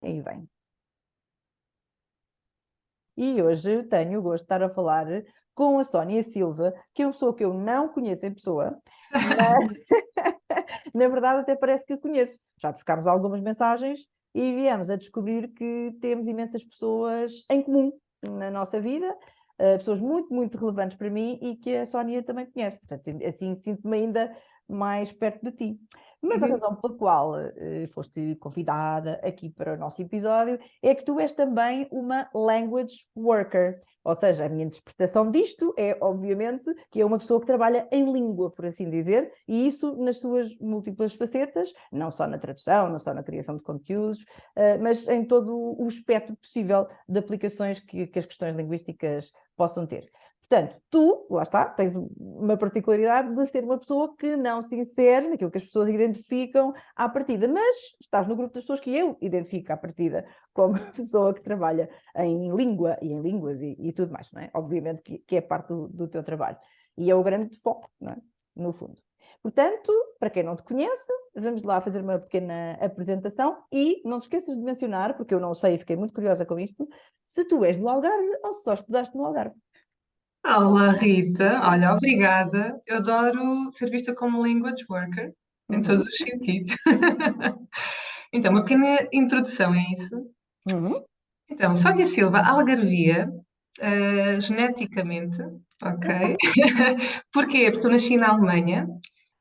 Aí vem. E hoje tenho o gosto de estar a falar com a Sónia Silva, que é uma pessoa que eu não conheço em pessoa, mas na verdade até parece que conheço. Já trocámos algumas mensagens e viemos a descobrir que temos imensas pessoas em comum na nossa vida, pessoas muito, muito relevantes para mim e que a Sónia também conhece. Portanto, assim sinto-me ainda mais perto de ti. Mas a Uhum. razão pela qual foste convidada aqui para o nosso episódio é que tu és também uma language worker. Ou seja, a minha interpretação disto é, obviamente, que é uma pessoa que trabalha em língua, por assim dizer, e isso nas suas múltiplas facetas, não só na tradução, não só na criação de conteúdos, mas em todo o espectro possível de aplicações que as questões linguísticas possam ter. Portanto, tu, lá está, tens uma particularidade de ser uma pessoa que não se insere naquilo que as pessoas identificam à partida, mas estás no grupo das pessoas que eu identifico à partida como pessoa que trabalha em língua e em línguas e tudo mais, não é? Obviamente que é parte do teu trabalho. E é o grande foco, não é? No fundo. Portanto, para quem não te conhece, vamos lá fazer uma pequena apresentação e não te esqueças de mencionar, porque eu não sei e fiquei muito curiosa com isto, se tu és do Algarve ou se só estudaste no Algarve. Olá, Rita. Olha, obrigada. Eu adoro ser vista como language worker, em todos Uhum, os sentidos. Então, uma pequena introdução é isso. uhum. Então, Sónia Silva, algarvia, geneticamente, ok? Porquê? Porque eu nasci na Alemanha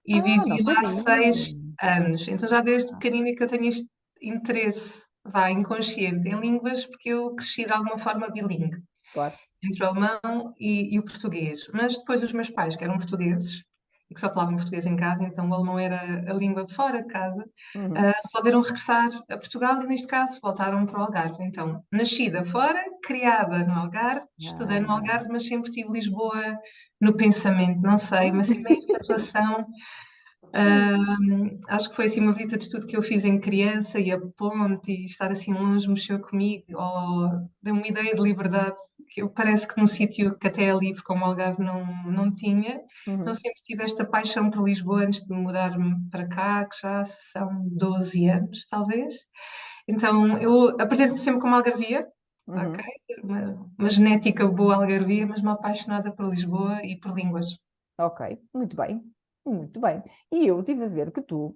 e Ah, não vivi lá sabia. 6 anos. Então, já desde pequenina que eu tenho este interesse, vá, inconsciente em línguas, porque eu cresci de alguma forma bilingue Claro. entre o alemão e o português. Mas depois os meus pais, que eram portugueses e que só falavam português em casa, então o alemão era a língua de fora de casa, Uhum. resolveram regressar a Portugal e, neste caso, voltaram para o Algarve. Então, nascida fora, criada no Algarve, estudei no Ah. Algarve, mas sempre tive Lisboa no pensamento, não sei, mas sempre esta relação. Acho que foi assim uma visita de estudo que eu fiz em criança e a ponte e estar assim longe mexeu comigo, ou deu-me uma ideia de liberdade que eu parece que num sítio que até é livre como o Algarve não tinha. Então Uhum. sempre tive esta paixão por Lisboa antes de mudar-me para cá, que já são 12 anos, talvez. Então eu apresento-me sempre como algarvia, ok? Uhum. Uma genética boa algarvia, mas uma apaixonada por Lisboa e por línguas. Ok, muito bem, muito bem. E eu tive a ver que tu,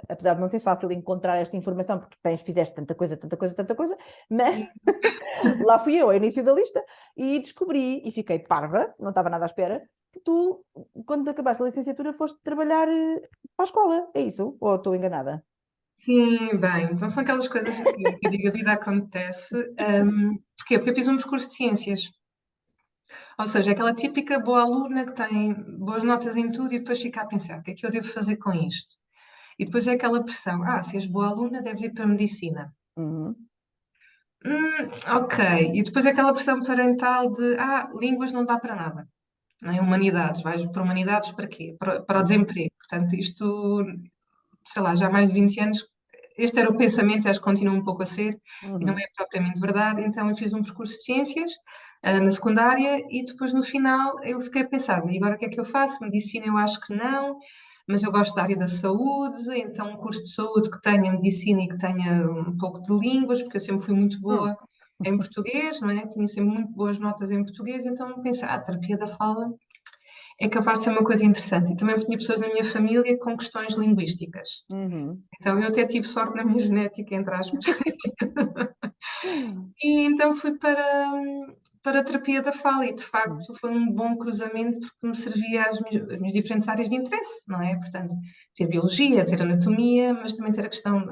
apesar de não ser fácil encontrar esta informação, porque tens, fizeste tanta coisa, tanta coisa, tanta coisa, mas lá fui eu, ao início da lista, e descobri, e fiquei parva, não estava nada à espera, que tu, quando acabaste a licenciatura, foste trabalhar para a escola, é isso? Ou estou enganada? Sim, bem, então são aquelas coisas que eu digo, a vida acontece. Porquê? Porque eu fiz um percurso de ciências. Ou seja, aquela típica boa aluna que tem boas notas em tudo e depois fica a pensar, o que é que eu devo fazer com isto? E depois é aquela pressão, se és boa aluna, deves ir para a medicina. Uhum. Ok. E depois é aquela pressão parental de, línguas não dá para nada. Nem humanidades, vais para humanidades para quê? Para o desemprego. Portanto, isto, sei lá, já há mais de 20 anos, este era o pensamento, e acho que continua um pouco a ser, e não Uhum. é propriamente verdade. Então, eu fiz um percurso de ciências, na secundária, e depois no final eu fiquei a pensar, e agora o que é que eu faço? Medicina eu acho que não, mas eu gosto da área da saúde, então um curso de saúde que tenha medicina e que tenha um pouco de línguas, porque eu sempre fui muito Uhum. boa em português, não é? Tinha sempre muito boas notas em português, então pensei, a terapia da fala é capaz de ser uma coisa interessante. E também tinha pessoas na minha família com questões linguísticas. Uhum. Então eu até tive sorte na minha genética, entre aspas. E então fui para a terapia da fala e de Uhum. facto foi um bom cruzamento porque me servia às minhas diferentes áreas de interesse, não é? Portanto, ter biologia, ter anatomia, mas também ter a questão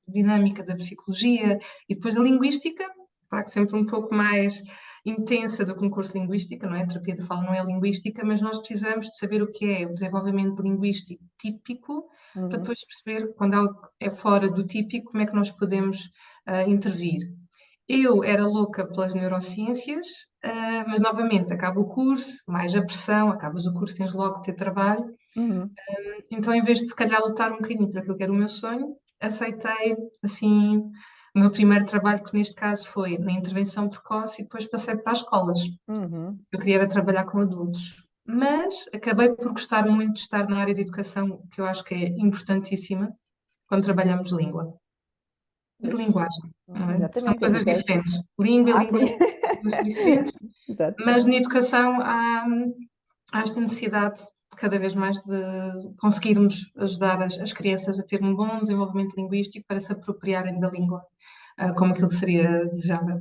dinâmica da psicologia e depois a linguística, claro que sempre um pouco mais intensa do que um curso de linguística, não é? A terapia da fala não é linguística, mas nós precisamos de saber o que é o desenvolvimento linguístico típico para Uhum. depois perceber quando algo é fora do típico, como é que nós podemos intervir. Eu era louca pelas neurociências, mas novamente acaba o curso, mais a pressão, acabas o curso, tens logo de ter trabalho. Uhum. Então, em vez de se calhar lutar um bocadinho por aquilo que era o meu sonho, aceitei assim o meu primeiro trabalho, que neste caso foi na intervenção precoce, e depois passei para as escolas. Uhum. Eu queria era trabalhar com adultos. Mas acabei por gostar muito de estar na área de educação, que eu acho que é importantíssima quando trabalhamos língua. e de Pois, linguagem, não é? São exatamente, coisas eduquei. diferentes. Língua e Ah, sim. linguagem são coisas diferentes. Exato. Mas na educação há esta necessidade cada vez mais de conseguirmos ajudar as crianças a ter um bom desenvolvimento linguístico para se apropriarem da língua, como aquilo que seria desejável.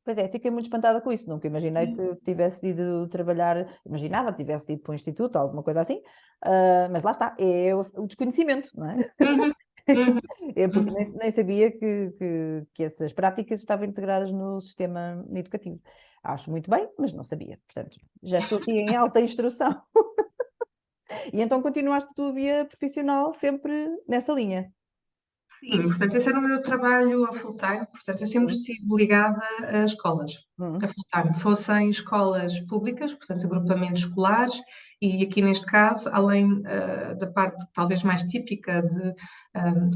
Pois é, fiquei muito espantada com isso. Nunca imaginei que tivesse ido trabalhar, imaginava que tivesse ido para um instituto, alguma coisa assim, mas lá está, é o desconhecimento, não é? Uhum, uhum, É porque uhum. nem sabia que essas práticas estavam integradas no sistema educativo. Acho muito bem, mas não sabia. Portanto, já estou aqui em alta instrução. E então continuaste a tua via profissional sempre nessa linha. Sim, portanto, esse era o meu trabalho a full time, portanto, eu sempre Uhum, estive ligada a escolas, a uhum, full time, fossem escolas públicas, portanto, agrupamentos escolares, e aqui neste caso, além da parte talvez mais típica de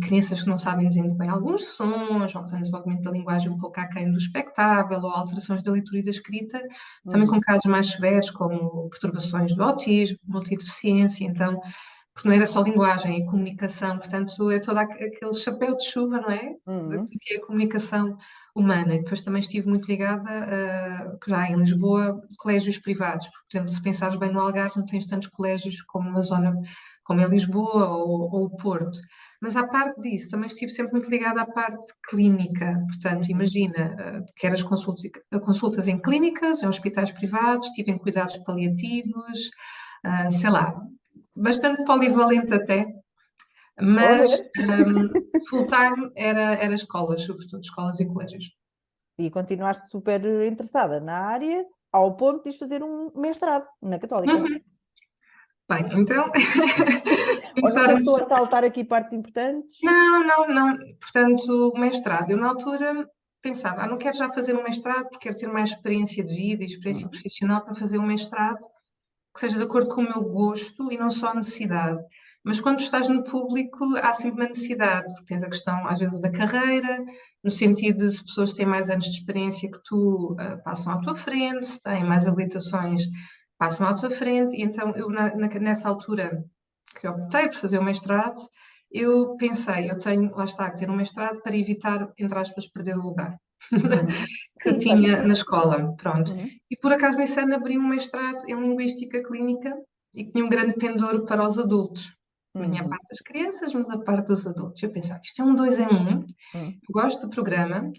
crianças que não sabem dizer muito bem alguns sons, ou que têm desenvolvimento da linguagem um pouco aquém do expectável, ou alterações da leitura e da escrita, também com uhum, casos mais severos, como perturbações do autismo, multideficiência, então porque não era só linguagem, é comunicação, portanto, é todo aquele chapéu de chuva, não é? uhum, Que é a comunicação humana. E depois também estive muito ligada, já em Lisboa, colégios privados, porque, por exemplo, se pensares bem no Algarve, não tens tantos colégios como uma zona como é Lisboa ou o Porto. Mas à parte disso, também estive sempre muito ligada à parte clínica. Portanto, uhum. imagina, quer as consultas em clínicas, em hospitais privados, estive em cuidados paliativos, sei lá, bastante polivalente até, Estou a mas ver. full-time era escolas, sobretudo escolas e colégios. E continuaste super interessada na área, ao ponto de ires fazer um mestrado na Católica. Uhum. Bem, então, Ou não sei se começarmos. estou a saltar aqui partes importantes. Não, não, não. Portanto, o mestrado. Eu, na altura, pensava, não quero já fazer um mestrado porque quero ter mais experiência de vida e experiência Uhum, profissional para fazer um mestrado que seja de acordo com o meu gosto e não só a necessidade. Mas quando estás no público, há sempre uma necessidade, porque tens a questão, às vezes, da carreira, no sentido de se pessoas que têm mais anos de experiência que tu passam à tua frente, se têm mais habilitações, passam à tua frente. E então, eu, nessa altura que optei por fazer o mestrado, eu pensei, eu tenho, lá está, que ter um mestrado para evitar, entre aspas, perder o lugar uhum. que eu Sim, faz tinha na sentido. escola, pronto. Uhum, E por acaso nesse ano abri um mestrado em Linguística Clínica e que tinha um grande pendor para os adultos. Tinha a uhum, parte das crianças, mas a parte dos adultos. Eu pensava, isto é um dois em um, uhum, eu gosto do programa,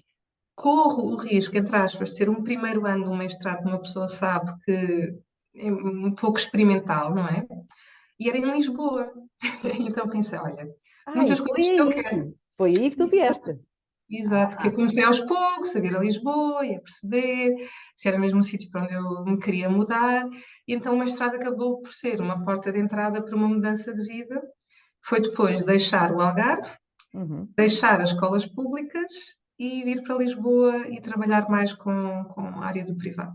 corro o risco, entre aspas, de ser um primeiro ano de um mestrado que uma pessoa sabe que é um pouco experimental, não é? E era em Lisboa. Então pensei, olha, Ai, muitas coisas que eu quero. foi aí que tu vieste. Exato, que eu Ah, comecei aos poucos a vir a Lisboa e a perceber se era mesmo um sítio para onde eu me queria mudar. E então o mestrado acabou por ser uma porta de entrada para uma mudança de vida. Foi depois de deixar o Algarve, uhum. deixar as escolas públicas e vir para Lisboa e trabalhar mais com a área do privado.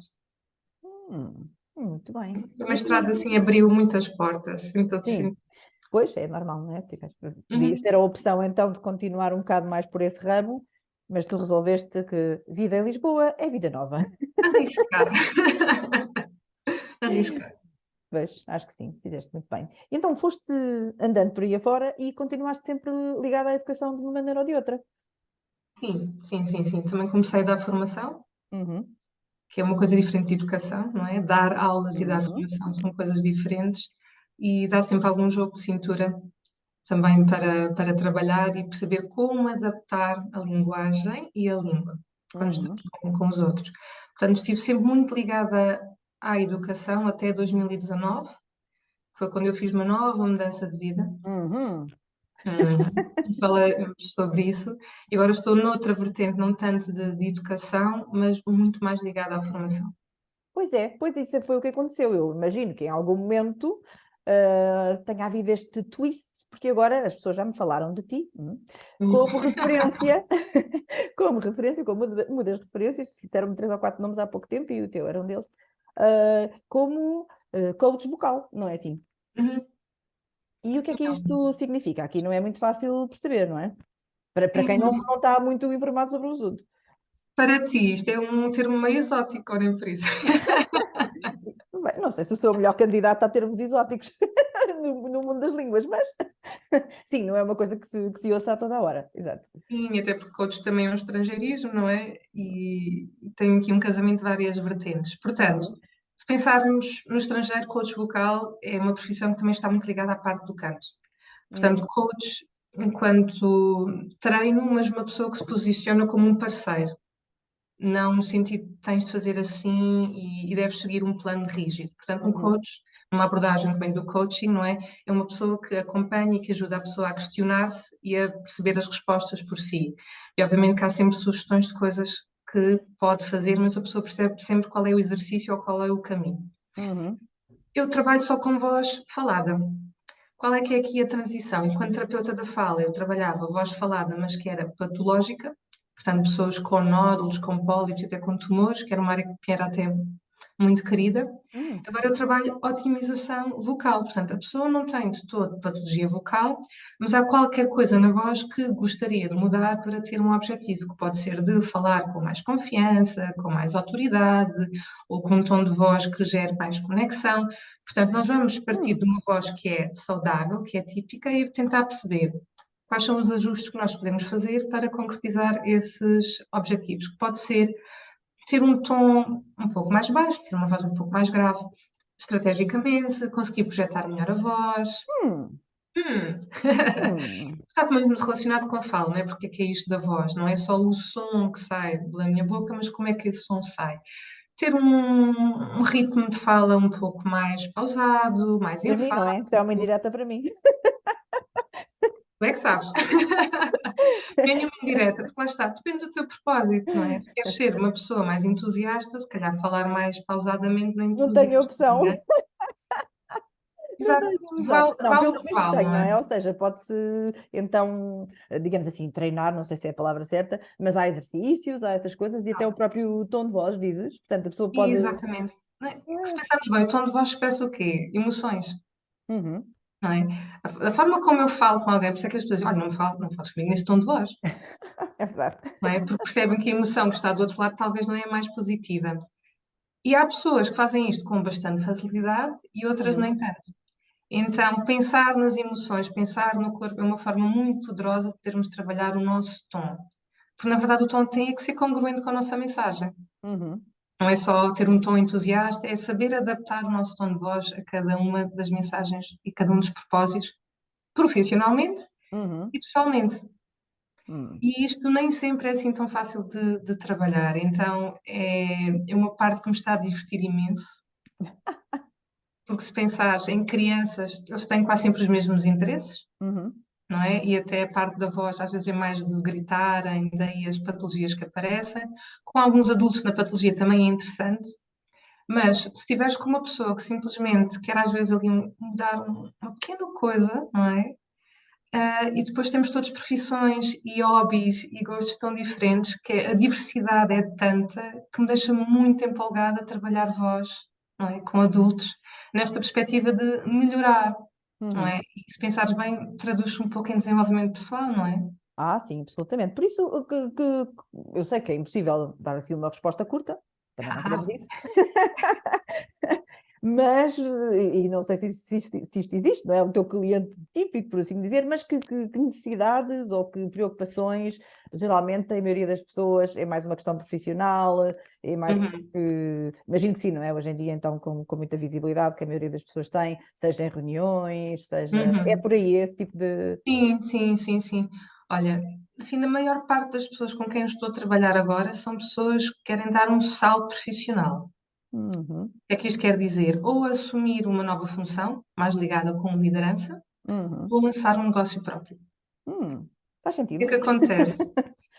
Muito bem. O mestrado, E, assim, abriu muitas portas em todos os sim, sentidos. pois é normal, não é? Podias Uhum. ter a opção então de continuar um bocado mais por esse ramo, mas tu resolveste que vida em Lisboa é vida nova. Arriscar. Arriscar. Pois, acho que sim, fizeste muito bem. E então foste andando por aí afora e continuaste sempre ligada à educação de uma maneira ou de outra. Sim, sim, sim, sim. Também comecei a dar formação, Uhum, que é uma coisa diferente de educação, não é? Dar aulas e dar uhum, formação são coisas diferentes e dá sempre algum jogo de cintura também para trabalhar e perceber como adaptar a linguagem e a língua quando estamos uhum, com os outros. Portanto, estive sempre muito ligada à educação até 2019, foi quando eu fiz uma nova mudança de vida. uhum. E falamos sobre isso. E agora estou noutra vertente, não tanto de educação, mas muito mais ligada à formação. Pois isso foi o que aconteceu. Eu imagino que em algum momento tenha havido este twist, porque agora as pessoas já me falaram de ti, Hum. como referência, como uma das referências, disseram-me três ou quatro nomes há pouco tempo e o teu era um deles, como coach vocal, não é assim? Uhum. E o que é que Então, isto significa? Aqui não é muito fácil perceber, não é? Para quem não está muito informado sobre o assunto. para ti, isto é um termo meio exótico, ou nem por isso? Bem, não sei se eu sou a melhor candidata a termos exóticos no mundo das línguas, mas sim, não é uma coisa que se ouça a toda a hora. Exato. Sim, até porque coach também é um estrangeirismo, não é? E tem aqui um casamento de várias vertentes. Portanto, Uhum. se pensarmos no estrangeiro, coach vocal é uma profissão que também está muito ligada à parte do canto. Portanto, Uhum. coach enquanto treino, mas uma pessoa que se posiciona como um parceiro. Não no sentido de tens de fazer assim e deves seguir um plano rígido. Portanto, um Uhum. coach, uma abordagem que vem do coaching, não é? É uma pessoa que acompanha e que ajuda a pessoa a questionar-se e a perceber as respostas por si. E obviamente que há sempre sugestões de coisas que pode fazer, mas a pessoa percebe sempre qual é o exercício ou qual é o caminho. Uhum. Eu trabalho só com voz falada. Qual é que é aqui a transição? Enquanto terapeuta da fala, eu trabalhava voz falada, mas que era patológica, portanto, pessoas com nódulos, com pólipos, até com tumores, que era uma área que era até muito querida. Uhum. Agora eu trabalho otimização vocal, portanto, a pessoa não tem de todo patologia vocal, mas há qualquer coisa na voz que gostaria de mudar para ter um objetivo, que pode ser de falar com mais confiança, com mais autoridade, ou com um tom de voz que gere mais conexão. Portanto, nós vamos partir Uhum. de uma voz que é saudável, que é típica, e tentar perceber quais são os ajustes que nós podemos fazer para concretizar esses objetivos, que pode ser ter um tom um pouco mais baixo, ter uma voz um pouco mais grave, estrategicamente, conseguir projetar melhor a voz. Uhum. Hum. Uhum. Está também muito relacionado com a fala, não é? Porque é que é isto da voz? Não é só o som que sai da minha boca, mas como é que esse som sai? Ter um ritmo de fala um pouco mais pausado, mais Para mim, não enfático. é? Isso é uma indireta para mim. Tu é que sabes? Ganha uma indireta, porque lá está, depende do teu propósito, não é? Se queres ser uma pessoa mais entusiasta, se calhar falar mais pausadamente no Não tenho entusiasmo, não opção. é? Não Exato, tenho opção. vale, Não, vale o pelos que vistos vale, tenho, não não é? é? Ou seja, pode-se então, digamos assim, treinar, não sei se é a palavra certa, mas há exercícios, há essas coisas e até o próprio tom de voz, dizes. Portanto, a pessoa pode. Exatamente. Não é? Que se Ah, pensarmos bem, o tom de voz expressa o quê? Emoções, uhum. não é? A forma como eu falo com alguém, por isso é que as pessoas dizem, olha, não fales comigo nesse tom de voz, É verdade. não é? Porque percebem que a emoção que está do outro lado talvez não é a mais positiva. E há pessoas que fazem isto com bastante facilidade e outras Uhum. nem tanto. Então, pensar nas emoções, pensar no corpo é uma forma muito poderosa de podermos trabalhar o nosso tom. Porque, na verdade, o tom tem é que ser congruente com a nossa mensagem. Uhum. Não é só ter um tom entusiasta, é saber adaptar o nosso tom de voz a cada uma das mensagens e cada um dos propósitos, profissionalmente Uhum. e pessoalmente. Uhum. E isto nem sempre é assim tão fácil de trabalhar. Então, é uma parte que me está a divertir imenso, porque se pensares em crianças, eles têm quase sempre os mesmos interesses, Uhum. não é? E até a parte da voz às vezes é mais de gritarem, daí as patologias que aparecem. Com alguns adultos na patologia também é interessante, mas se estiveres com uma pessoa que simplesmente quer às vezes ali mudar uma pequena coisa, não é? E depois temos todas profissões e hobbies e gostos tão diferentes que a diversidade é tanta que me deixa muito empolgada a trabalhar voz, não é? Com adultos, nesta perspectiva de melhorar, não é? Uhum. E se pensares bem, traduz um pouco em desenvolvimento pessoal, não é? Ah, sim, absolutamente. Por isso que eu sei que é impossível dar assim uma resposta curta, também não queremos isso. Mas, e não sei se isto existe, não é o teu cliente típico, por assim dizer, mas que necessidades ou que preocupações, geralmente a maioria das pessoas é mais uma questão profissional, é mais Uhum. porque, imagino que sim, não é? Hoje em dia, então, com muita visibilidade que a maioria das pessoas tem, seja em reuniões, seja, é Uhum. por aí esse tipo de... Sim, sim, sim, sim. Olha, assim, a maior parte das pessoas com quem eu estou a trabalhar agora são pessoas que querem dar um salto profissional. Uhum, O que é que isto quer dizer? Ou assumir uma nova função, mais ligada com liderança, uhum, ou lançar um negócio próprio. faz O que é sentido. que acontece?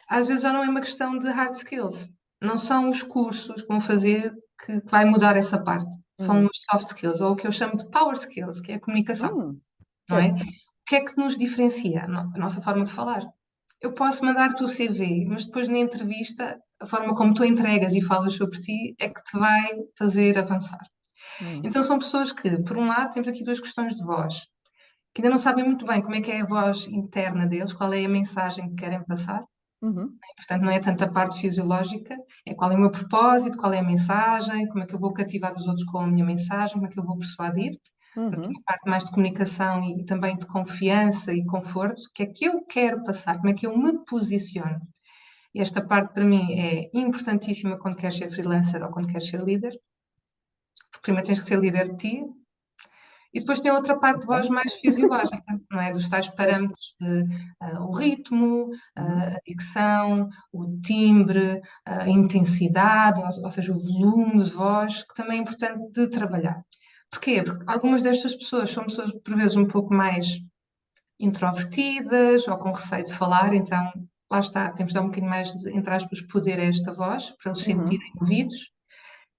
Às vezes já não é uma questão de hard skills. Não são os cursos que vão fazer que vai mudar essa parte. São Uhum, os soft skills, ou o que eu chamo de power skills, que é a comunicação, não é? certo. O que é que nos diferencia? A nossa forma de falar. Eu posso mandar-te o CV, mas depois na entrevista, a forma como tu entregas e falas sobre ti é que te vai fazer avançar. Uhum, Então são pessoas que, por um lado, temos aqui duas questões de voz, que ainda não sabem muito bem como é que é a voz interna deles, qual é a mensagem que querem passar. uhum, Portanto, não é tanto a parte fisiológica, é qual é o meu propósito, qual é a mensagem, como é que eu vou cativar os outros com a minha mensagem, como é que eu vou persuadir. Portanto, Uhum. uma parte mais de comunicação e também de confiança e conforto. O que é que eu quero passar? Como é que eu me posiciono? E esta parte para mim é importantíssima quando queres ser freelancer ou quando queres ser líder. Porque primeiro tens que ser líder de ti, e depois tem outra parte de voz Ok. mais fisiológica, não é? Dos tais Certo. parâmetros de o ritmo, Uhum. a dicção, o timbre, a intensidade, ou seja, o volume de voz, que também é importante de trabalhar. Porquê? Porque algumas destas pessoas são pessoas, por vezes, um pouco mais introvertidas ou com receio de falar, então lá está, temos de dar um bocadinho mais, entre aspas, poder a esta voz, para eles se Uhum. sentirem ouvidos.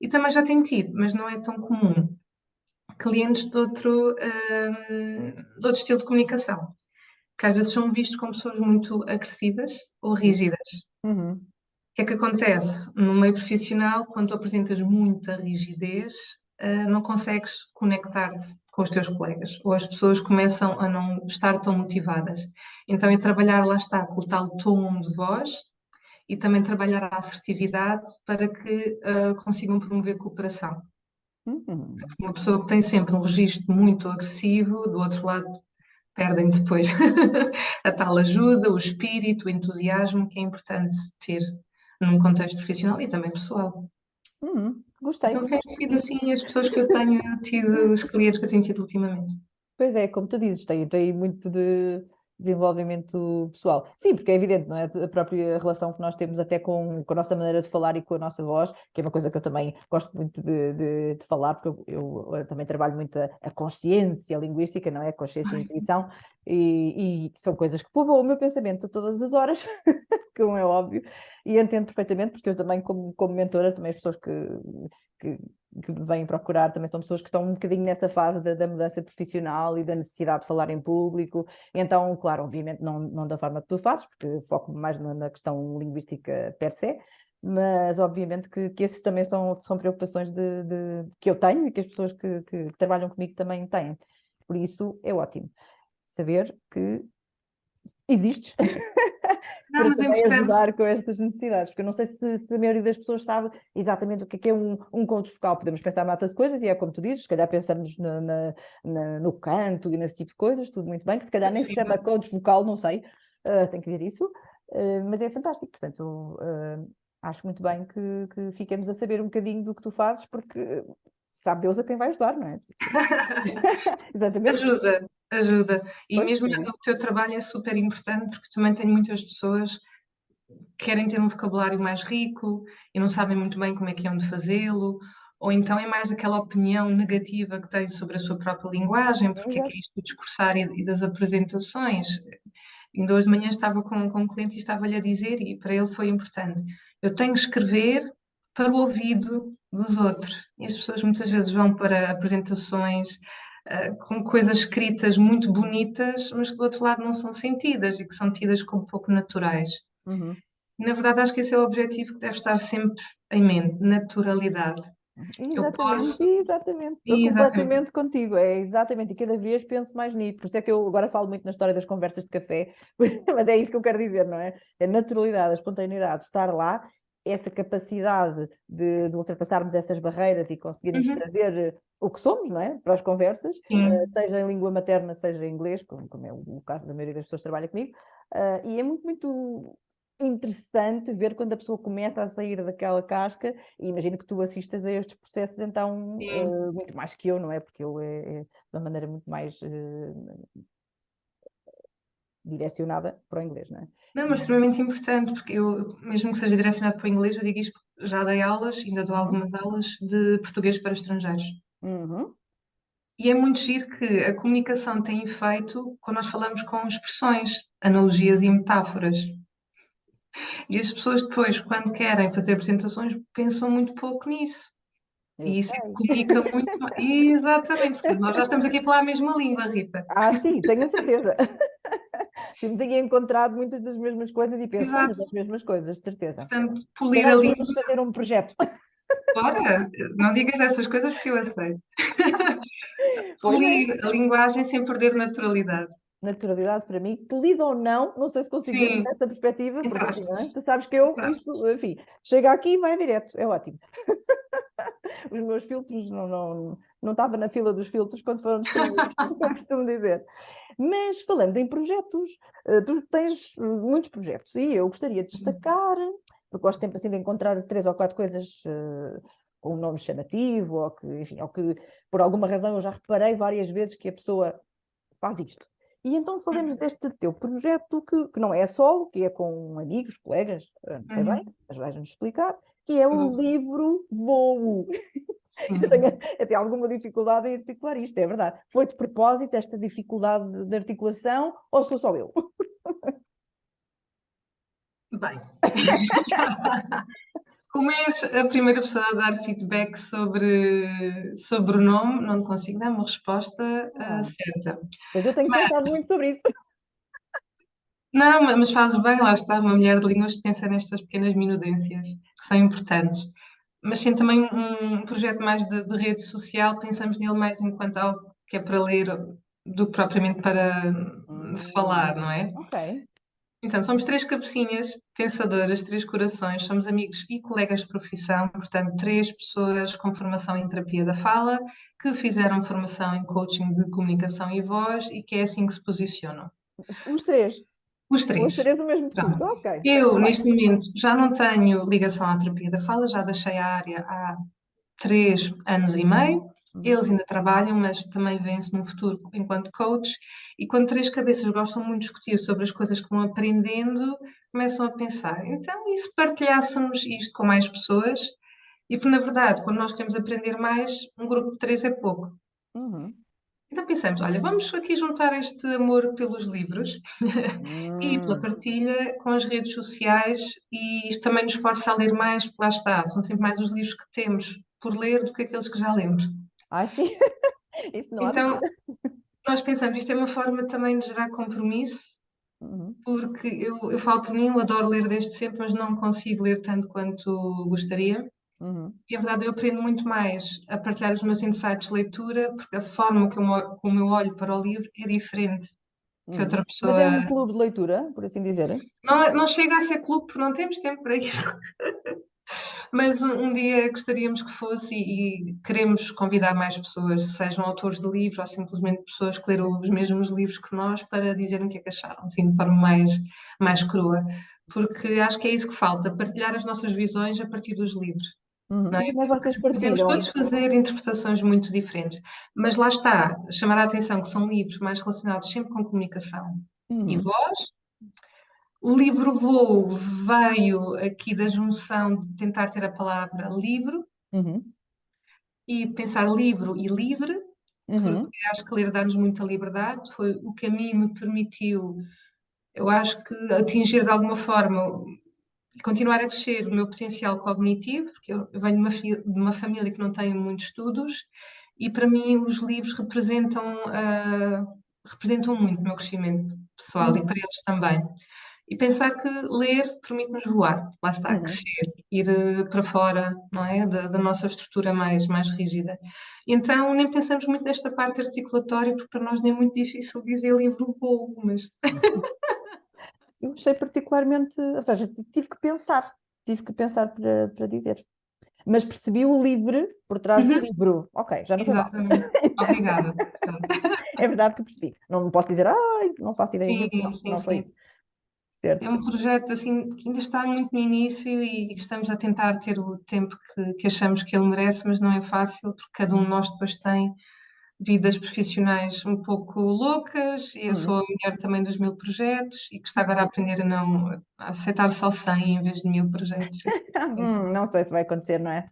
E também já tenho tido, mas não é tão comum, clientes de outro estilo de comunicação, que às vezes são vistos como pessoas muito agressivas ou rígidas. Uhum. O que é que acontece? No meio profissional, quando tu apresentas muita rigidez, não consegues conectar-te com os teus colegas, ou as pessoas começam a não estar tão motivadas. Então, é trabalhar, lá está, com o tal tom de voz e também trabalhar a assertividade para que consigam promover cooperação. Uhum. Uma pessoa que tem sempre um registro muito agressivo, do outro lado perdem depois a tal ajuda, o espírito, o entusiasmo que é importante ter num contexto profissional e também pessoal. Uhum. Gostei, Então têm gostei. sido assim as pessoas que eu tenho tido, os clientes que eu tenho tido ultimamente. Pois é, como tu dizes, tem muito de desenvolvimento pessoal. Sim, porque é evidente, não é? A própria relação que nós temos até com a nossa maneira de falar e com a nossa voz, que é uma coisa que eu também gosto muito de falar, porque eu também trabalho muito a consciência linguística, não é? A consciência e a intuição, e são coisas que povoam o meu pensamento a todas as horas, como é óbvio, e entendo perfeitamente, porque eu também, como mentora, também as pessoas que, que me vêm procurar também são pessoas que estão um bocadinho nessa fase da mudança profissional e da necessidade de falar em público. Então, claro, obviamente não da forma que tu fazes, porque foco mais na questão linguística per se, mas obviamente que esses também são preocupações que eu tenho e que as pessoas que trabalham comigo também têm. Por isso é ótimo saber que existes Não, para mas é também importante. ajudar com estas necessidades, porque eu não sei se a maioria das pessoas sabe exatamente o que é um coach vocal. Podemos pensar em matas de coisas, e é como tu dizes, se calhar pensamos no canto e nesse tipo de coisas, tudo muito bem, que se calhar É nem se chama possível. coach vocal, não sei, tem que ver isso, mas é fantástico, portanto, acho muito bem que fiquemos a saber um bocadinho do que tu fazes, porque sabe Deus a quem vai ajudar, não é? Exatamente. Ajuda, ajuda. E Pois, mesmo é isso. o teu trabalho é super importante porque também tenho muitas pessoas querem ter um vocabulário mais rico e não sabem muito bem como é que hão de fazê-lo, ou então é mais aquela opinião negativa que têm sobre a sua própria linguagem, porque é que Exato. é isto do discursar e das apresentações. Ainda hoje de manhã estava com um cliente e estava-lhe a dizer, e para ele foi importante, eu tenho que escrever para o ouvido dos outros. E as pessoas muitas vezes vão para apresentações com coisas escritas muito bonitas, mas que do outro lado não são sentidas e que são tidas como pouco naturais. Uhum. Na verdade, acho que esse é o objetivo que deve estar sempre em mente, naturalidade. Eu Exatamente, posso, exatamente. Estou exatamente, completamente contigo. É exatamente, e cada vez penso mais nisso. Por isso é que eu agora falo muito na história das conversas de café, mas é isso que eu quero dizer, não é? A naturalidade, a espontaneidade, estar lá, essa capacidade de ultrapassarmos essas barreiras e conseguirmos uhum, trazer o que somos, não é? Para as conversas, sim. seja em língua materna, seja em inglês, como é o caso da maioria das pessoas que trabalha comigo. E é muito, muito interessante ver quando a pessoa começa a sair daquela casca, e imagino que tu assistas a estes processos então Sim. muito mais que eu, não é? Porque eu é de uma maneira muito mais direcionada para o inglês, não é? Não, mas extremamente importante, porque eu, mesmo que seja direcionado para o inglês, eu digo isto porque já dei aulas, ainda dou Uhum. algumas aulas de português para estrangeiros. Uhum. E é muito giro que a comunicação tem efeito quando nós falamos com expressões, analogias e metáforas. E as pessoas depois, quando querem fazer apresentações, pensam muito pouco nisso. Eu E isso é que sei. comunica muito mais. Exatamente, portanto, nós já estamos aqui a falar a mesma língua, Rita. Ah, sim, tenho a certeza. Temos aí encontrado muitas das mesmas coisas e pensamos Exato. nas mesmas coisas, de certeza. Portanto, Se polir a calhar devíamos língua. fazer um projeto. Ora, não digas essas coisas porque eu aceito. Pois é. Polir a linguagem sem perder naturalidade. Naturalidade para mim, polido ou não sei se consigo ver Sim, desta perspectiva, entre porque assim, não é? aspas. Tu sabes que Entre isto, enfim, chega aqui e vai direto, é ótimo. Os meus filtros não estava na fila dos filtros quando foram destruídos, como costumo dizer. Mas falando em projetos, tu tens muitos projetos e eu gostaria de aspas. destacar, porque gosto sempre assim de encontrar 3 ou 4 coisas com um nome chamativo, ou que, enfim, ou que por alguma razão eu já reparei várias vezes que a pessoa faz isto. E então falemos deste teu projeto que não é solo, que é com amigos, colegas, não sei bem, Uhum. mas vais-nos explicar, que é o Uhum. livro Voo. Eu tenho Sim. até alguma dificuldade em articular isto, é verdade. Foi de propósito esta dificuldade de articulação ou sou só eu? Bem, como és a primeira pessoa a dar feedback sobre o nome, não te consigo dar uma resposta Ah, certa. pois eu tenho Mas, pensado muito sobre isso. não, mas fazes bem, lá está, uma mulher de línguas que pensa nestas pequenas minudências que são importantes. Mas sim, também um projeto mais de rede social, pensamos nele mais enquanto algo que é para ler do que propriamente para falar, não é? Ok. Então, somos três cabecinhas pensadoras, três corações, somos amigos e colegas de profissão, portanto, três pessoas com formação em terapia da fala, que fizeram formação em coaching de comunicação e voz e que é assim que se posicionam. Os três. Os São os três. três do mesmo Pronto. percurso. Ok. Eu, Está bem. neste momento, já não tenho ligação à terapia da fala, já deixei a área há 3 anos e meio. Uhum. Eles ainda trabalham, mas também vêem-se num futuro enquanto coach. E quando três cabeças gostam muito de discutir sobre as coisas que vão aprendendo, começam a pensar: então, e se partilhássemos isto com mais pessoas? E porque, na verdade, quando nós queremos aprender mais, um grupo de três é pouco. Uhum. Então pensamos: olha, vamos aqui juntar este amor pelos livros e pela Hum. partilha com as redes sociais, e isto também nos força a ler mais, porque lá está, são sempre mais os livros que temos por ler do que aqueles que já lemos. Ai, sim. Isso não há Então, dúvida. nós pensamos, isto é uma forma também de gerar compromisso, Uhum. porque eu falo por mim, eu adoro ler desde sempre, mas não consigo ler tanto quanto gostaria. Uhum. E a verdade, eu aprendo muito mais a partilhar os meus insights de leitura, porque a forma como eu olho para o livro é diferente que Uhum. outra Mas é um pessoa. clube de leitura, por assim dizer. Não, não chega a ser clube, porque não temos tempo para isso. Mas um dia gostaríamos que fosse e queremos convidar mais pessoas, sejam autores de livros ou simplesmente pessoas que leram os mesmos livros que nós, para dizerem o que é que acharam, assim, de forma mais crua. Porque acho que é isso que falta, partilhar as nossas visões a partir dos livros. Uhum. Não E é? como é que vocês Podemos partilham? todos fazer interpretações muito diferentes, mas lá está, chamar a atenção que são livros mais relacionados sempre com comunicação e Uhum. voz. O livro Voo veio aqui da junção de tentar ter a palavra livro Uhum. e pensar livro e livre, Uhum. porque acho que ler dá-nos muita liberdade. Foi o que a mim me permitiu, eu acho que atingir de alguma forma e continuar a crescer o meu potencial cognitivo, porque eu venho de uma família que não tem muitos estudos e para mim os livros representam muito o meu crescimento pessoal e Uhum. para eles também. E pensar que ler permite-nos voar, lá está, Uhum. crescer, ir para fora, não é? Da nossa estrutura mais rígida. Então, nem pensamos muito nesta parte articulatória, porque para nós nem é muito difícil dizer livro voo, mas Eu achei particularmente, ou seja, tive que pensar para dizer. Mas percebi o livre por trás do Uhum, livro. Ok, já não foi mal. exatamente. Obrigada. Portanto, É verdade que percebi. Não posso dizer, ai, não faço ideia sim, disso. Não, sim, não foi isso. sim. É Certo. um projeto assim que ainda está muito no início e estamos a tentar ter o tempo que achamos que ele merece, mas não é fácil porque cada um de nós depois tem vidas profissionais um pouco loucas e eu sou Uhum. a mulher também dos 1000 projetos e que está agora a aprender a aceitar só 100 em vez de 1000 projetos. Não sei se vai acontecer, não é?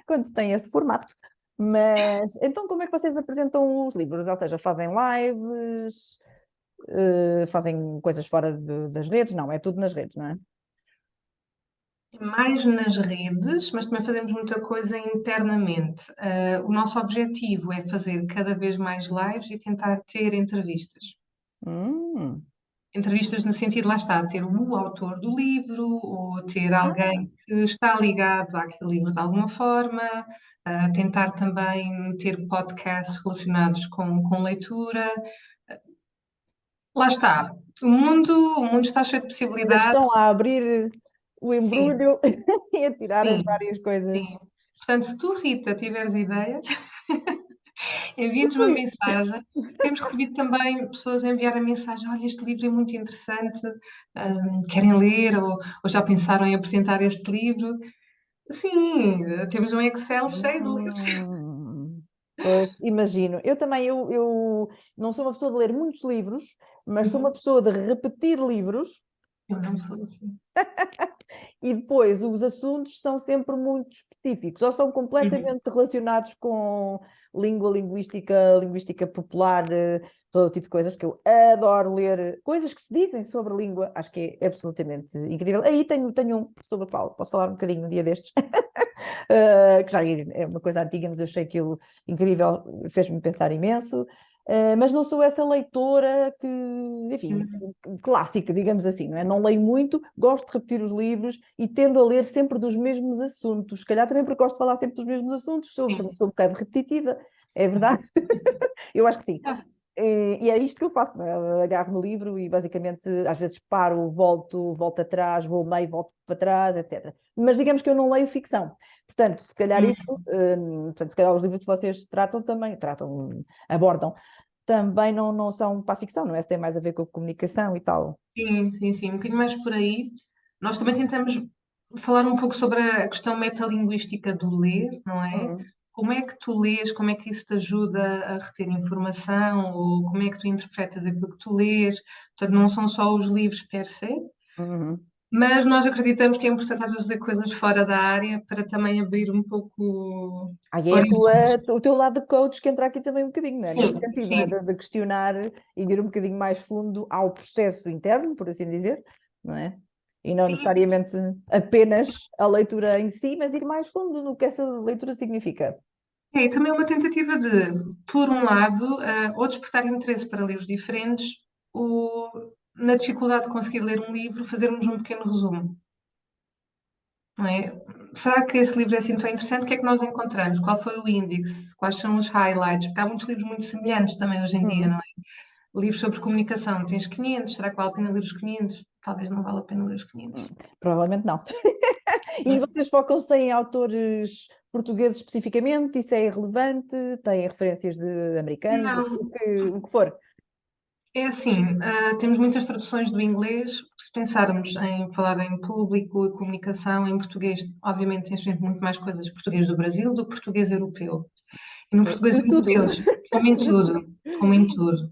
Quando se tem esse formato. Mas então, como é que vocês apresentam os livros? Ou seja, fazem lives, fazem coisas fora das redes? Não, é tudo nas redes, não é? Mais nas redes, mas também fazemos muita coisa internamente. O nosso objetivo é fazer cada vez mais lives e tentar ter entrevistas. Hum. Entrevistas no sentido, lá está, ter o autor do livro ou ter Ah, alguém que está ligado àquele livro de alguma forma, tentar também ter podcasts relacionados com leitura. Lá está. O mundo está cheio de Ainda estão possibilidades. a abrir o Sim, embrulho e a tirar as sim, várias coisas. sim. Portanto, se tu, Rita, tiveres ideias, envia-nos uma Ui. mensagem. Temos recebido também pessoas a enviar a mensagem: olha, este livro é muito interessante, querem ler ou já pensaram em apresentar este livro? Sim, temos um Excel cheio de livros. Hum, Pois, imagino. Eu também, eu não sou uma pessoa de ler muitos livros, mas sou uma Uhum. pessoa de repetir livros Eu não sou assim. e depois os assuntos são sempre muito específicos, ou são Uhum. completamente relacionados com língua, linguística popular, todo tipo de coisas que eu adoro ler, coisas que se dizem sobre língua, acho que é absolutamente incrível. Aí tenho um sobre o qual posso falar um bocadinho um dia destes. Que já é uma coisa antiga, mas eu achei aquilo incrível, fez-me pensar imenso. Mas não sou essa leitora que, enfim, Uhum. clássica, digamos assim, não é? Não leio muito, gosto de repetir os livros e tendo a ler sempre dos mesmos assuntos. Se calhar também porque gosto de falar sempre dos mesmos assuntos, sou um Sim. bocado repetitiva, é verdade? Eu acho que sim. Ah, E é isto que eu faço, não é? Eu agarro no livro e basicamente às vezes paro, volto atrás, vou meio, volto para trás, etc. Mas digamos que eu não leio ficção. Portanto, se calhar hum. isso, portanto, se calhar os livros que vocês abordam, também não são para a ficção, não é? Se tem mais a ver com a comunicação e tal. Sim, sim, sim, um bocadinho mais por aí. Nós também tentamos falar um pouco sobre a questão metalinguística do ler, não é? Uhum. Como é que tu lês, como é que isso te ajuda a reter informação, ou como é que tu interpretas aquilo que tu lês? Portanto, não são só os livros per se, Uhum. mas nós acreditamos que é importante às vezes ler coisas fora da área para também abrir um pouco Aí é horizontes. o teu lado de coach que entra aqui também um bocadinho, não é? Neste Sim, sentido, não é? sim, De questionar e ir um bocadinho mais fundo ao processo interno, por assim dizer, não é? E não sim. necessariamente apenas a leitura em si, mas ir mais fundo no que essa leitura significa. É, e também é uma tentativa de, por um lado, ou despertar interesse para livros diferentes, ou na dificuldade de conseguir ler um livro, fazermos um pequeno resumo, não é? Será que esse livro é assim tão interessante? O que é que nós encontramos? Qual foi o índice? Quais são os highlights? Porque há muitos livros muito semelhantes também hoje em dia, não Uhum. é? Livros sobre comunicação, tens 500, será que vale a pena ler os 500? Talvez não vale a pena ler os 500. Provavelmente não. Não E é? vocês focam-se em autores portugueses especificamente? Isso é irrelevante? Têm referências de americanos? Não, O que for? é assim, temos muitas traduções do inglês. Se pensarmos em falar em público e comunicação em português, obviamente tens sempre muito mais coisas de português do Brasil do que português europeu. E no português De tudo. europeu, como em tudo, como em tudo.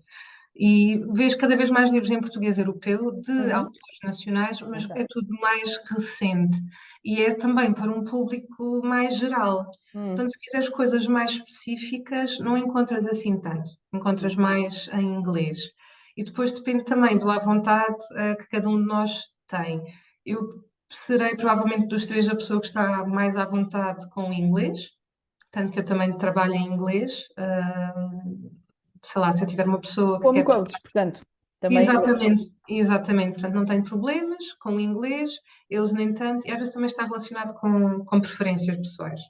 E vejo cada vez mais livros em português europeu de Uhum. autores nacionais, mas Ok. é tudo mais recente. E é também para um público mais geral. Hum. Portanto, se quiseres coisas mais específicas, não encontras assim tanto. Encontras mais em inglês. E depois depende também do à vontade, que cada um de nós tem. Eu serei provavelmente dos três a pessoa que está mais à vontade com o inglês, tanto que eu também trabalho em inglês. Sei lá, se eu tiver uma pessoa que Como quer. coach, portanto, também. Exatamente, exatamente. Portanto, não tenho problemas com o inglês, eles nem tanto, e às vezes também está relacionado com preferências pessoais.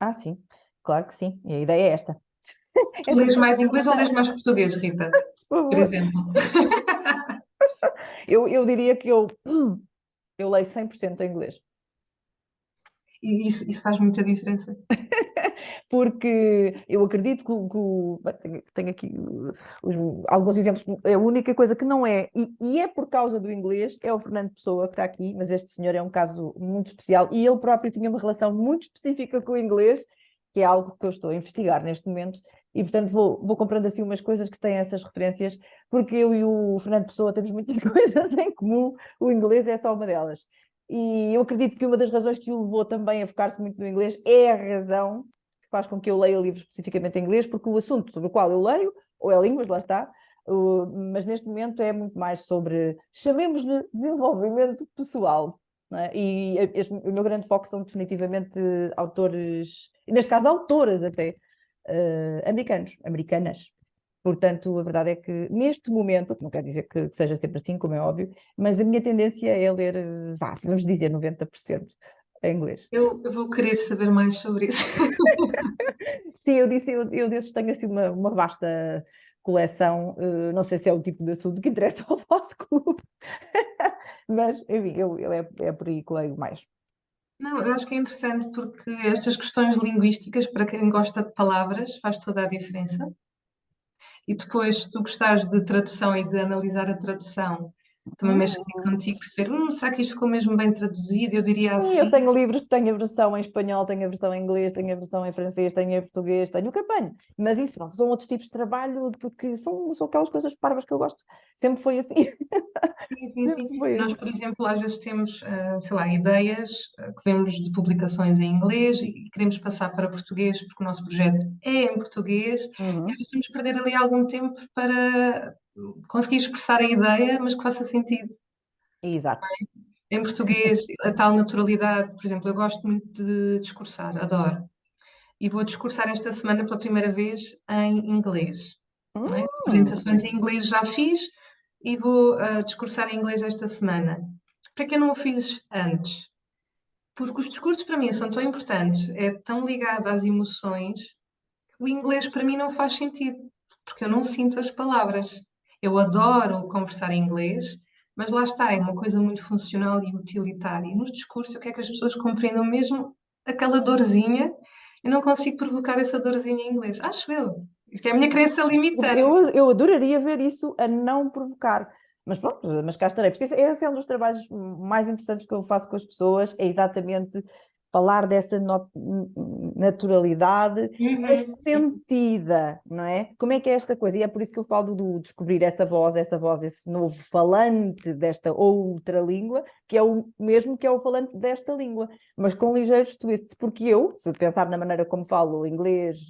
Ah, sim, claro que sim. E a ideia é esta. Tu É lês fazer, mais inglês ou lês mais português, Rita? por Por favor. exemplo. Eu diria que eu leio 100% em inglês. E isso faz muita diferença. Porque eu acredito bem, tenho aqui alguns exemplos. A única coisa que não é, e é por causa do inglês, é o Fernando Pessoa que está aqui, mas este senhor é um caso muito especial e ele próprio tinha uma relação muito específica com o inglês, que é algo que eu estou a investigar neste momento. E, portanto, vou comprando assim umas coisas que têm essas referências, porque eu e o Fernando Pessoa temos muitas coisas em comum, o inglês é só uma delas. E eu acredito que uma das razões que o levou também a focar-se muito no inglês é a razão que faz com que eu leia livros especificamente em inglês, porque o assunto sobre o qual eu leio, ou é línguas, lá está, mas neste momento é muito mais sobre, chamemos-lhe desenvolvimento pessoal. Não é? E o meu grande foco são definitivamente autores, neste caso autoras até, americanas. Portanto, a verdade é que neste momento, não quer dizer que seja sempre assim, como é óbvio, mas a minha tendência é ler, vamos dizer, 90% em inglês. Eu vou querer saber mais sobre isso. Sim, eu disse, eu desses tenho assim uma vasta coleção, não sei se é o tipo de assunto que interessa ao vosso clube, mas enfim, é por aí que leio mais. Não, eu acho que é interessante porque estas questões linguísticas, para quem gosta de palavras, faz toda a diferença. E depois, se tu gostares de tradução e de analisar a tradução, também mexo aqui Hum. contigo, perceber, será que isto ficou mesmo bem traduzido? Eu diria Sim, eu assim. tenho livros que tenho a versão em espanhol, tenho a versão em inglês, tenho a versão em francês, tenho em português, tenho o que apanho. Mas isso, pronto, são outros tipos de trabalho, porque são aquelas coisas parvas que eu gosto. Sempre foi assim. Sim, sim, sim. Sempre foi Nós, assim. por exemplo, às vezes temos, sei lá, ideias que vemos de publicações em inglês e queremos passar para português porque o nosso projeto é em português e às Uhum. vezes temos que perder ali algum tempo para conseguir expressar a ideia, mas que faça sentido. Exato. Em português, a tal naturalidade, por exemplo, eu gosto muito de discursar, adoro. E vou discursar esta semana pela primeira vez em inglês. Não é? Apresentações em inglês já fiz e vou discursar em inglês esta semana. Para que eu não o fiz antes? Porque os discursos para mim são tão importantes, é tão ligado às emoções, que o inglês para mim não faz sentido, porque eu não sinto as palavras. Eu adoro conversar em inglês, mas lá está, é uma coisa muito funcional e utilitária. E nos discursos eu quero que as pessoas compreendam mesmo aquela dorzinha. Eu não consigo provocar essa dorzinha em inglês. Acho eu. Isto é a minha crença limitante. Eu adoraria ver isso a não provocar. Mas pronto, mas cá estarei. Porque esse é um dos trabalhos mais interessantes que eu faço com as pessoas, é exatamente falar dessa naturalidade, mas Uhum. sentida, não é? Como é que é esta coisa? E é por isso que eu falo do descobrir essa voz, esse novo falante desta outra língua, que é o mesmo que é o falante desta língua, mas com ligeiros twists, porque eu, se pensar na maneira como falo inglês,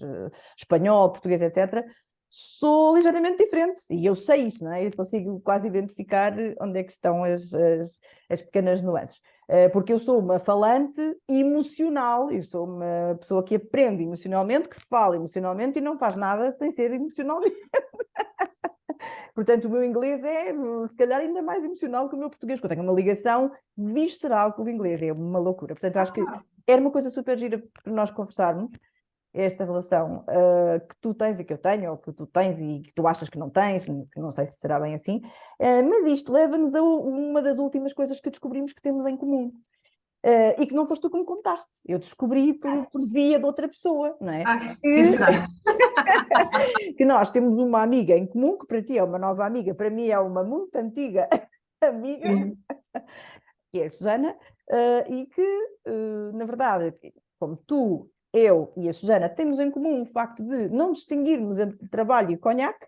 espanhol, português, etc., sou ligeiramente diferente e eu sei isso, não é? Eu consigo quase identificar onde é que estão as pequenas nuances. Porque eu sou uma falante emocional, eu sou uma pessoa que aprende emocionalmente, que fala emocionalmente e não faz nada sem ser emocionalmente. Portanto, o meu inglês é, se calhar, ainda mais emocional que o meu português, porque eu tenho uma ligação visceral com o inglês, é uma loucura. Portanto, acho que era uma coisa super gira para nós conversarmos, esta relação que tu tens e que eu tenho, ou que tu tens e que tu achas que não tens, que não sei se será bem assim, mas isto leva-nos a uma das últimas coisas que descobrimos que temos em comum. E que não foste tu que me contaste, eu descobri por via de outra pessoa, não é? Ai, quem Que, será? que nós temos uma amiga em comum, que para ti é uma nova amiga, para mim é uma muito antiga amiga, Sim. que é a Susana, e que, na verdade, como tu, eu e a Susana temos em comum o facto de não distinguirmos entre trabalho e conhaque,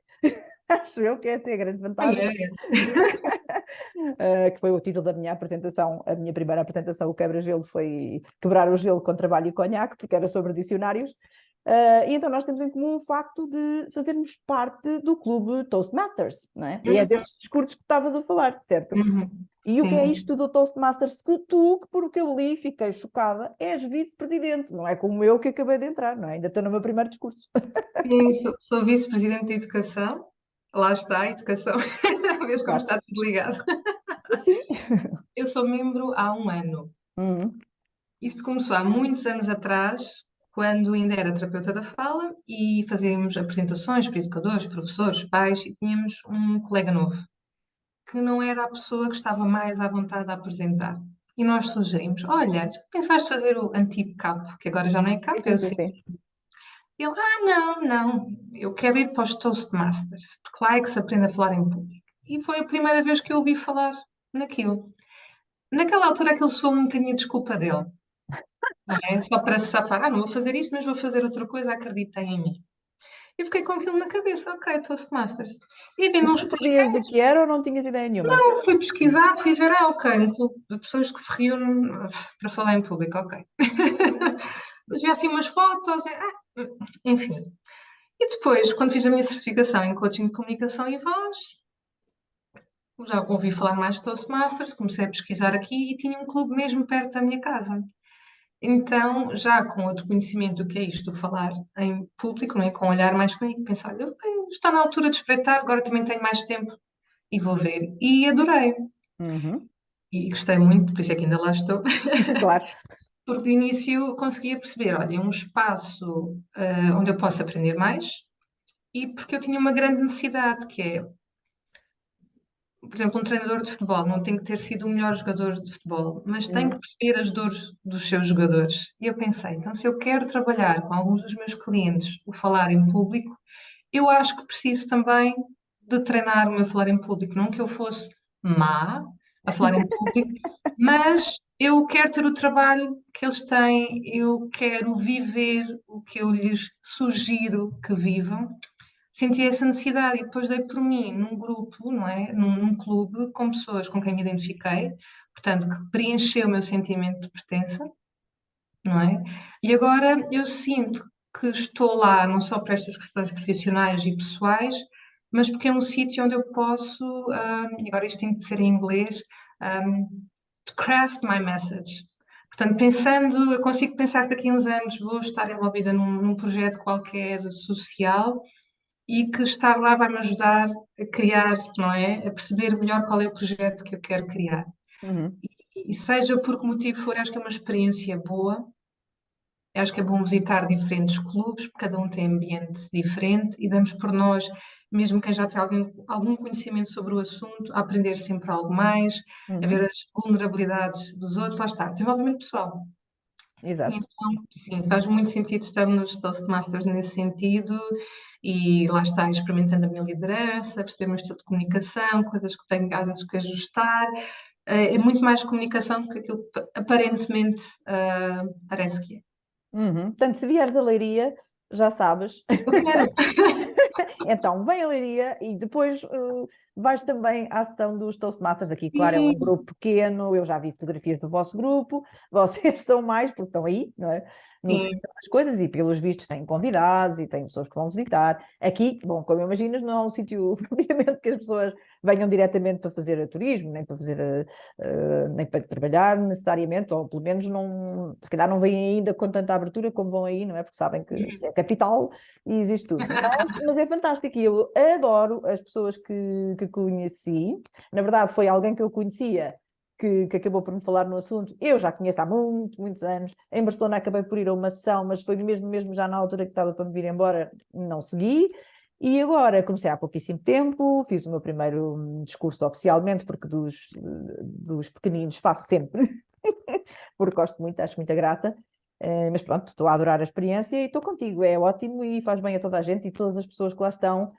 acho eu que essa é a grande Ai, vantagem, é. que foi o título da minha apresentação, a minha primeira apresentação, o quebra-gelo, foi quebrar o gelo com trabalho e conhaque, porque era sobre dicionários. E então nós temos em comum o facto de fazermos parte do clube Toastmasters, não é? E é Uhum. desses discursos que estavas a falar, certo? Uhum. E o que é Sim. isto do Toastmasters? Que tu, que por o que eu li, fiquei chocada, és vice-presidente, não é como eu que acabei de entrar, não é? Ainda estou no meu primeiro discurso. Sim, sou vice-presidente de educação. Lá está a educação. Vês como Claro. está tudo ligado. Sim. Eu sou membro há um ano. Uhum. Isto começou há muitos anos atrás, quando ainda era terapeuta da fala e fazíamos apresentações para educadores, professores, pais, e tínhamos um colega novo, que não era a pessoa que estava mais à vontade a apresentar. E nós sugerimos: olha, já pensaste fazer o antigo CAP, que agora já não é Sim, CAP, é sim, o sim, sim. CC. Ele: não, não, eu quero ir para os Toastmasters, porque lá é que se aprende a falar em público. E foi a primeira vez que eu ouvi falar naquilo. Naquela altura, aquilo soou um bocadinho a desculpa dele, não é? Só para se safar: não vou fazer isto, mas vou fazer outra coisa, acreditem em mim. Eu fiquei com aquilo na cabeça: ok, Toastmasters. E havia Mas uns tu sabias o que era ou não tinhas ideia nenhuma? fui pesquisar, fui ver, ok, um clube de pessoas que se reúnem para falar em público, ok. Mas vi assim umas fotos, enfim. E depois, quando fiz a minha certificação em coaching de comunicação e voz, já ouvi falar mais de Toastmasters, comecei a pesquisar aqui e tinha um clube mesmo perto da minha casa. Então, já com outro conhecimento do que é isto, de falar em público, não é? Com um olhar mais clínico, pensei: olha, está na altura de espreitar, agora também tenho mais tempo e vou ver. E adorei. Uhum. E gostei muito, por isso é que ainda lá estou. Claro. Porque de início conseguia perceber, olha, é um espaço onde eu posso aprender mais, e porque eu tinha uma grande necessidade, que é, por exemplo, um treinador de futebol não tem que ter sido o melhor jogador de futebol, mas tem que Uhum. perceber as dores dos seus jogadores. E eu pensei, então, se eu quero trabalhar com alguns dos meus clientes o falar em público, eu acho que preciso também de treinar o meu falar em público. Não que eu fosse má a falar em público, mas eu quero ter o trabalho que eles têm, eu quero viver o que eu lhes sugiro que vivam. Senti essa necessidade e depois dei por mim num grupo, não é? Num clube com pessoas com quem me identifiquei, portanto, que preencheu o meu sentimento de pertença, não é? E agora eu sinto que estou lá não só para estas questões profissionais e pessoais, mas porque é um sítio onde eu posso, e agora isto tem de ser em inglês, to craft my message. Portanto, pensando, eu consigo pensar que daqui a uns anos vou estar envolvida num projeto qualquer social e que estar lá vai me ajudar a criar, não é? A perceber melhor qual é o projeto que eu quero criar. Uhum. E seja por que motivo for, acho que é uma experiência boa. Acho que é bom visitar diferentes clubes, porque cada um tem ambiente diferente e damos por nós, mesmo quem já tem algum conhecimento sobre o assunto, a aprender sempre algo mais, a ver Uhum. as vulnerabilidades dos outros. Lá está, desenvolvimento pessoal. E Exato. então, sim, faz muito sentido estar nos Toastmasters nesse sentido e lá está, experimentando a minha liderança, perceber o meu estilo de comunicação, coisas que tenho às vezes que ajustar. É muito mais comunicação do que aquilo que aparentemente parece que é. Uhum. Portanto, se vieres a Leiria, já sabes. Eu quero. Então, vem a Leiria e depois vais também à sessão dos Toastmasters aqui. Claro, é um Sim, grupo pequeno, eu já vi fotografias do vosso grupo, vocês são mais, porque estão aí, não é? No sim. centro das coisas e pelos vistos têm convidados e têm pessoas que vão visitar. Aqui, bom, como imaginas, não é um sítio, obviamente, que as pessoas venham diretamente para fazer turismo, nem para fazer, nem para trabalhar necessariamente, ou pelo menos não, se calhar não vêm ainda com tanta abertura como vão aí, não é? Porque sabem que é a capital e existe tudo. Mas é fantástico e eu adoro as pessoas que conheci. Na verdade, foi alguém que eu conhecia que acabou por me falar no assunto. Eu já conheço há muitos anos. Em Barcelona acabei por ir a uma sessão, mas foi mesmo já na altura que estava para me vir embora, não segui. E agora comecei há pouquíssimo tempo, fiz o meu primeiro discurso oficialmente, porque dos pequeninos faço sempre, porque gosto muito, acho muita graça. Mas pronto, estou a adorar a experiência e estou contigo, é ótimo e faz bem a toda a gente e todas as pessoas que lá estão,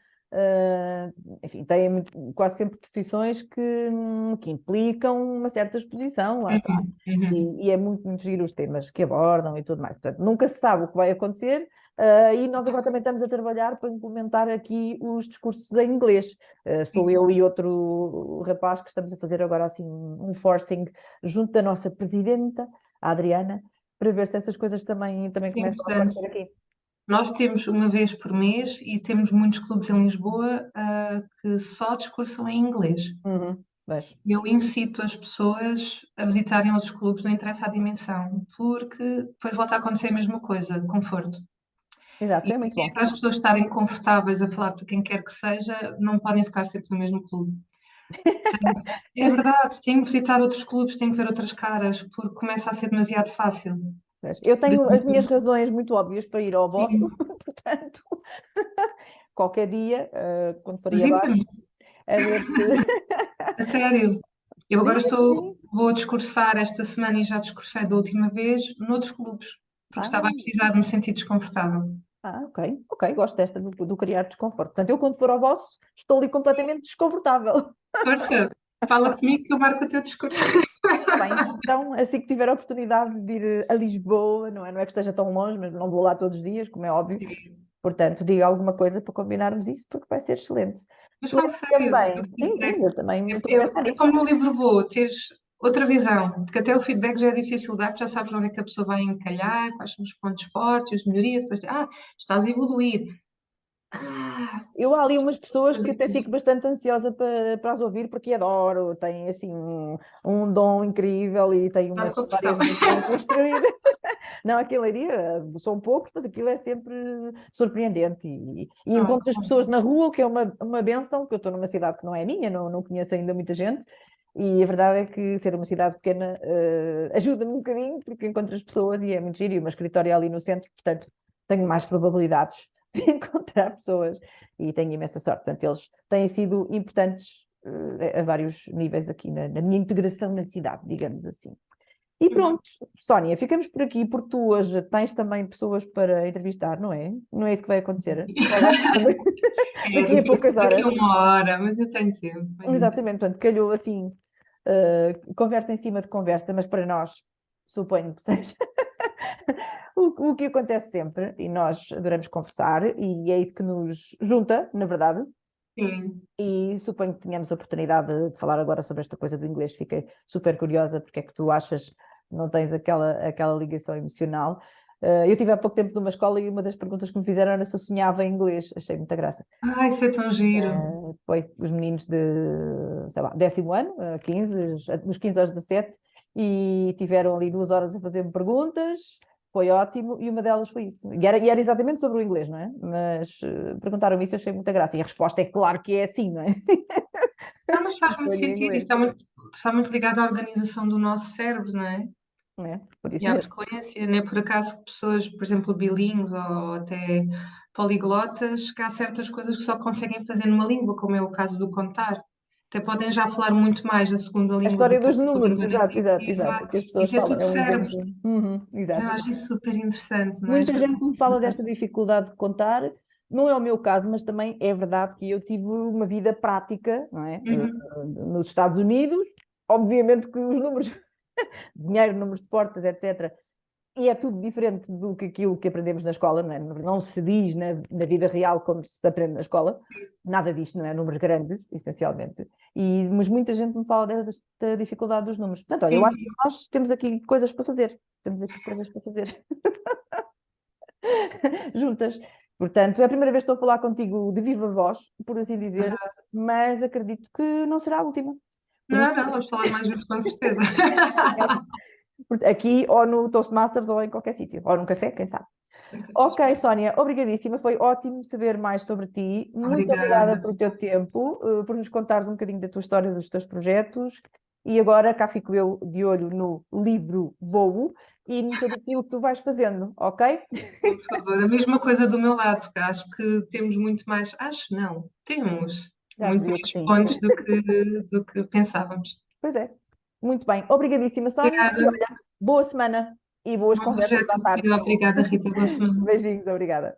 enfim, têm quase sempre profissões que implicam uma certa exposição, lá está. Uhum, uhum. E é muito giro os temas que abordam e tudo mais. Portanto, nunca se sabe o que vai acontecer, e nós agora também estamos a trabalhar para implementar aqui os discursos em inglês. Sou eu e outro rapaz que estamos a fazer agora assim um forcing junto da nossa presidenta, a Adriana, para ver se essas coisas também Sim, começam a portanto, acontecer aqui. nós temos uma vez por mês e temos muitos clubes em Lisboa, que só discursam em inglês. Uhum, vejo. Eu incito as pessoas a visitarem outros clubes, não interessa a dimensão, porque depois volta a acontecer a mesma coisa, conforto. Exato, E é muito bom. para as pessoas estarem confortáveis a falar para quem quer que seja, não podem ficar sempre no mesmo clube. É verdade, tenho que visitar outros clubes, tenho que ver outras caras, porque começa a ser demasiado fácil. Vejo. Eu tenho as minhas razões muito óbvias para ir ao vosso, Sim, portanto, qualquer dia, quando for aí visita-me, abaixo, a ver se. a sério. Eu agora Sim, sim. vou discursar esta semana e já discursei da última vez noutros clubes, porque estava a Ah, precisar de me sentir desconfortável. ok, gosto desta do criar desconforto. Portanto, eu quando for ao vosso, estou ali completamente desconfortável. Força, fala comigo que eu marco o teu discurso. Está bem, então, assim que tiver a oportunidade de ir a Lisboa, não é? Não é que esteja tão longe, mas não vou lá todos os dias, como é óbvio. Portanto, diga alguma coisa para combinarmos isso, porque vai ser excelente. Mas fala Excelente sério, o também. Sim, feedback. eu também É, estou a pensar é nisso. como no livro Vou, teres outra visão, porque até o feedback já é difícil dar, porque já sabes onde é que a pessoa vai encalhar, quais são os pontos fortes, as melhorias, depois, estás a evoluir. Ah, Eu há ali umas pessoas que até coisas. fico bastante ansiosa para as ouvir, porque adoro, têm assim um dom incrível e têm Cuidado umas com a pressão. histórias muito bem construídas. Não, aquilo ali são poucos, mas aquilo é sempre surpreendente. E Ah, encontro as pessoas na rua, o que é uma benção, porque eu estou numa cidade que não é minha, não conheço ainda muita gente. E a verdade é que ser uma cidade pequena ajuda-me um bocadinho, porque encontro as pessoas e é muito giro. E o meu escritório é ali no centro, portanto tenho mais probabilidades encontrar pessoas e tenho imensa sorte. Portanto, eles têm sido importantes a vários níveis aqui na minha integração na cidade, digamos assim. E pronto, Sónia, ficamos por aqui porque tu hoje tens também pessoas para entrevistar, não é? Não é isso que vai acontecer? Daqui a poucas Daqui horas. a uma hora, mas eu tenho tempo. Ainda tenho. Exatamente, portanto, calhou assim, conversa em cima de conversa, mas para nós, suponho que seja o que acontece sempre, e nós adoramos conversar, e é isso que nos junta, na verdade. Sim. E suponho que tenhamos a oportunidade de falar agora sobre esta coisa do inglês. Fiquei super curiosa porque é que tu achas que não tens aquela ligação emocional. Eu estive há pouco tempo numa escola e uma das perguntas que me fizeram era se eu sonhava em inglês. Achei muita graça. Ai, isso é tão giro. Foi os meninos de, sei lá, 10º ano, 15, dos 15 aos 17, e tiveram ali 2 horas a fazer-me perguntas. Foi ótimo, e uma delas foi isso. E era exatamente sobre o inglês, não é? Mas perguntaram-me isso e eu achei muita graça. E a resposta é claro que é assim, não é? Não, mas faz muito Foi em sentido. inglês, Está muito ligado à organização do nosso cérebro, não é? não é? Por E isso à mesmo. frequência, não é por acaso pessoas, por exemplo, bilíngues ou até poliglotas, que há certas coisas que só conseguem fazer numa língua, como é o caso do contar. Até podem já falar muito mais a segunda A língua do história que a dos sua números, língua exato, exato, nativa. exato. Que as pessoas Isso é falam, tudo é um cérebro. exemplo. Uhum, Então, eu exato. acho isso super interessante, não é? Muita Acho que gente todos me fala desta temos. dificuldade de contar. Não é o meu caso, mas também é verdade que eu tive uma vida prática, não é? Uhum. Nos Estados Unidos. Obviamente que os números, dinheiro, números de portas, etc. E é tudo diferente do que aquilo que aprendemos na escola, não é? Não se diz na vida real como se aprende na escola. Nada disto, não é? Números grandes, essencialmente. Mas muita gente me fala desta dificuldade dos números. Portanto, olha, eu Sim, acho que sim. nós temos aqui coisas para fazer. Temos aqui coisas para fazer juntas. Portanto, é a primeira vez que estou a falar contigo de viva voz, por assim dizer, mas acredito que não será a última. Por isso, Não, não, vamos falar mais vezes com certeza. aqui ou no Toastmasters ou em qualquer sítio, ou num café, quem sabe. Ok, Sónia, obrigadíssima. Foi ótimo saber mais sobre ti. Muito obrigada Obrigada. pelo teu tempo, por nos contares um bocadinho da tua história, dos teus projetos. E agora cá fico eu de olho no livro Voo e em tudo aquilo que tu vais fazendo, ok? Sim, por favor, a mesma coisa do meu lado, porque acho que temos muito mais, acho não, temos Já se muito viu que mais sim. pontos do que pensávamos. Pois é. Muito bem. Obrigadíssima, Sónia. E Obrigada. olha, boa semana e boas Bom conversas projeto à para tarde. ti. Obrigada, Rita. Boa semana. Beijinhos, obrigada.